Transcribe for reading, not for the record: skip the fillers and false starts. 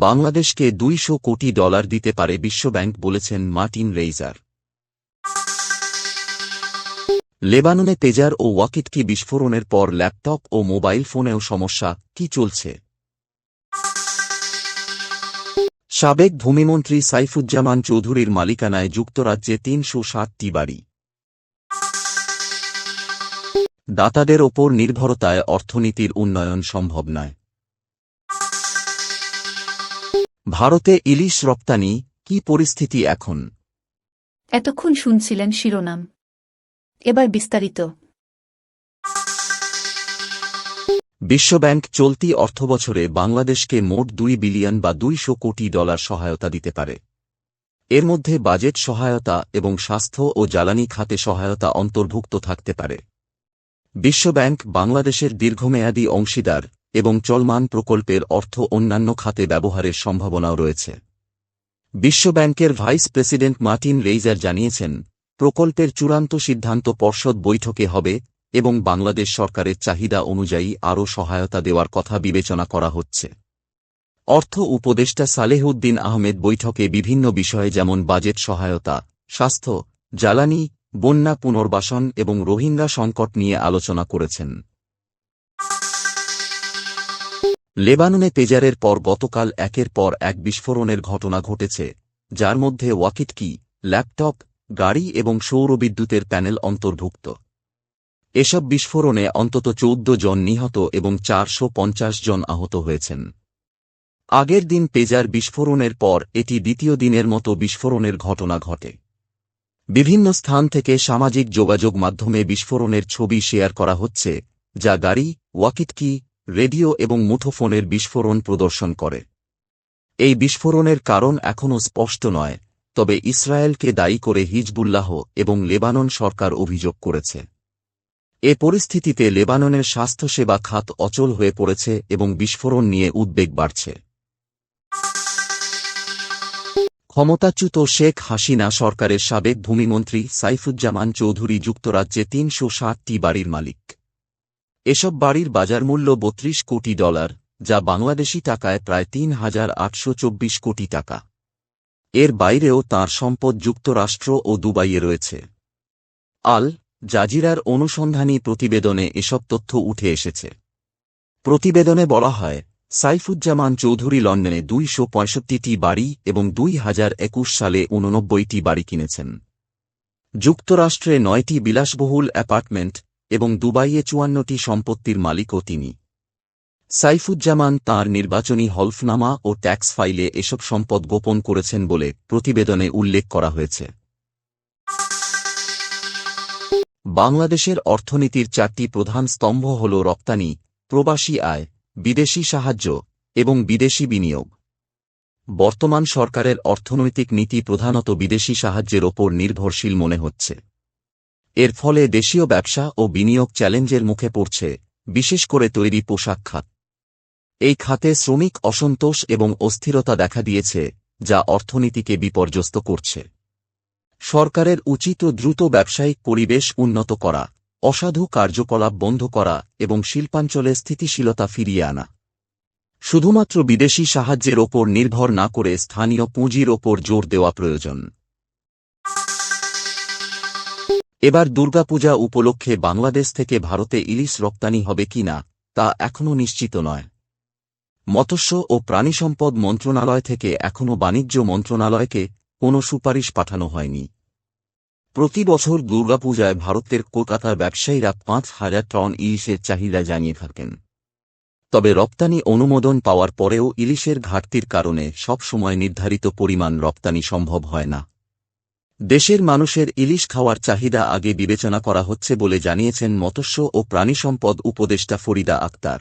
বাংলাদেশকে $200 কোটি দিতে পারে বিশ্বব্যাংক, বলেছেন মার্টিন রেইজার। লেবাননে পেজার ও ওয়াকিটকি বিস্ফোরণের পর ল্যাপটপ ও মোবাইল ফোনেও সমস্যা, কি চলছে? সাবেক ভূমিমন্ত্রী সাইফুজ্জামান চৌধুরীর মালিকানায় যুক্তরাজ্যে ৩৬০টি বাড়ি। দাতাদের ওপর নির্ভরতায় অর্থনীতির উন্নয়ন সম্ভব নয়। ভারতে ইলিশ রপ্তানি, কি পরিস্থিতি এখন? এতক্ষণ শুনছিলেন শিরোনাম, এবার বিস্তারিত। বিশ্বব্যাংক চলতি অর্থবছরে বাংলাদেশকে মোট $2 বিলিয়ন বা $200 কোটি সহায়তা দিতে পারে। এর মধ্যে বাজেট সহায়তা এবং স্বাস্থ্য ও জ্বালানি খাতে সহায়তা অন্তর্ভুক্ত থাকতে পারে। বিশ্বব্যাংক বাংলাদেশের দীর্ঘমেয়াদী অংশীদার এবং চলমান প্রকল্পের অর্থ অন্যান্য খাতে ব্যবহারের সম্ভাবনাও রয়েছে। বিশ্বব্যাংকের ভাইস প্রেসিডেন্ট মার্টিন রেইজার জানিয়েছেন, প্রকল্পের চূড়ান্ত সিদ্ধান্ত পর্ষদ বৈঠকে হবে এবং বাংলাদেশ সরকারের চাহিদা অনুযায়ী আরও সহায়তা দেওয়ার কথা বিবেচনা করা হচ্ছে। অর্থ উপদেষ্টা সালেহউদ্দিন আহমেদ বৈঠকে বিভিন্ন বিষয়ে যেমন বাজেট সহায়তা, স্বাস্থ্য, জ্বালানি, বন্যা পুনর্বাসন এবং রোহিঙ্গা সংকট নিয়ে আলোচনা করেছেন। লেবাননে পেজারের পর গতকাল একের পর এক বিস্ফোরণের ঘটনা ঘটেছে, যার মধ্যে ওয়াকিটকি, ল্যাপটপ, গাড়ি এবং সৌরবিদ্যুতের প্যানেল অন্তর্ভুক্ত। এসব বিস্ফোরণে অন্তত 14 জন নিহত এবং 450 জন আহত হয়েছেন। আগের দিন পেজার বিস্ফোরণের পর এটি দ্বিতীয় দিনের মতো বিস্ফোরণের ঘটনা ঘটে। বিভিন্ন স্থান থেকে সামাজিক যোগাযোগ মাধ্যমে বিস্ফোরণের ছবি শেয়ার করা হচ্ছে, যা গাড়ি, ওয়াকিটকি, রেডিও এবং মুঠোফোনের বিস্ফোরণ প্রদর্শন করে। এই বিস্ফোরণের কারণ এখনও স্পষ্ট নয়, তবে ইসরায়েলকে দায়ী করে হিজবুল্লাহ এবং লেবানন সরকার অভিযোগ করেছে। এ পরিস্থিতিতে লেবাননের স্বাস্থ্যসেবা খাত অচল হয়ে পড়েছে এবং বিস্ফোরণ নিয়ে উদ্বেগ বাড়ছে। ক্ষমতাচ্যুত শেখ হাসিনা সরকারের সাবেক ভূমিমন্ত্রী সাইফুজ্জামান চৌধুরী যুক্তরাজ্যে ৩৬০টি বাড়ির মালিক। এসব বাড়ির বাজারমূল্য $32 কোটি, যা বাংলাদেশি টাকায় প্রায় ৩,৮২৪ কোটি টাকা। এর বাইরেও তাঁর সম্পদ যুক্তরাষ্ট্র ও দুবাইয়ে রয়েছে। আল জাজিরার অনুসন্ধানী প্রতিবেদনে এসব তথ্য উঠে এসেছে। প্রতিবেদনে বলা হয়, সাইফুজ্জামান চৌধুরী লন্ডনে 265টি বাড়ি এবং 2021 সালে 89টি বাড়ি কিনেছেন। যুক্তরাষ্ট্রে 9টি বিলাসবহুল অ্যাপার্টমেন্ট এবং দুবাইয়ে 54টি সম্পত্তির মালিকও তিনি। সাইফুজ্জামান তাঁর নির্বাচনী হলফনামা ও ট্যাক্স ফাইলে এসব সম্পদ গোপন করেছেন বলে প্রতিবেদনে উল্লেখ করা হয়েছে। বাংলাদেশের অর্থনীতির 4টি প্রধান স্তম্ভ হল রপ্তানি, প্রবাসী আয়, বিদেশি সাহায্য এবং বিদেশি বিনিয়োগ। বর্তমান সরকারের অর্থনৈতিক নীতি প্রধানত বিদেশি সাহায্যের ওপর নির্ভরশীল মনে হচ্ছে। এর ফলে দেশীয় ব্যবসা ও বিনিয়োগ চ্যালেঞ্জের মুখে পড়ছে, বিশেষ করে তৈরি পোশাক খাত। এই খাতে শ্রমিক অসন্তোষ এবং অস্থিরতা দেখা দিয়েছে, যা অর্থনীতিকে বিপর্যস্ত করছে। সরকারের উচিত দ্রুত ব্যবসায়িক পরিবেশ উন্নত করা, অসাধু কার্যকলাপ বন্ধ করা এবং শিল্পাঞ্চলে স্থিতিশীলতা ফিরিয়ে আনা। শুধুমাত্র বিদেশি সাহায্যের ওপর নির্ভর না করে স্থানীয় পুঁজির ওপর জোর দেওয়া প্রয়োজন। এবার দুর্গাপূজা উপলক্ষে বাংলাদেশ থেকে ভারতে ইলিশ রপ্তানি হবে কিনা তা এখনও নিশ্চিত নয়। মৎস্য ও প্রাণিসম্পদ মন্ত্রণালয় থেকে এখনও বাণিজ্য মন্ত্রণালয়কে কোনো সুপারিশ পাঠানো হয়নি। প্রতি বছর দুর্গাপূজায় ভারতের কলকাতার ব্যবসায়ীরা 5,000 টন ইলিশের চাহিদা জানিয়ে থাকেন। তবে রপ্তানি অনুমোদন পাওয়ার পরেও ইলিশের ঘাটতির কারণে সব সময় নির্ধারিত পরিমাণ রপ্তানি সম্ভব হয় না। দেশের মানুষের ইলিশ খাওয়ার চাহিদা আগে বিবেচনা করা হচ্ছে বলে জানিয়েছেন মৎস্য ও প্রাণিসম্পদ উপদেষ্টা ফরিদা আক্তার।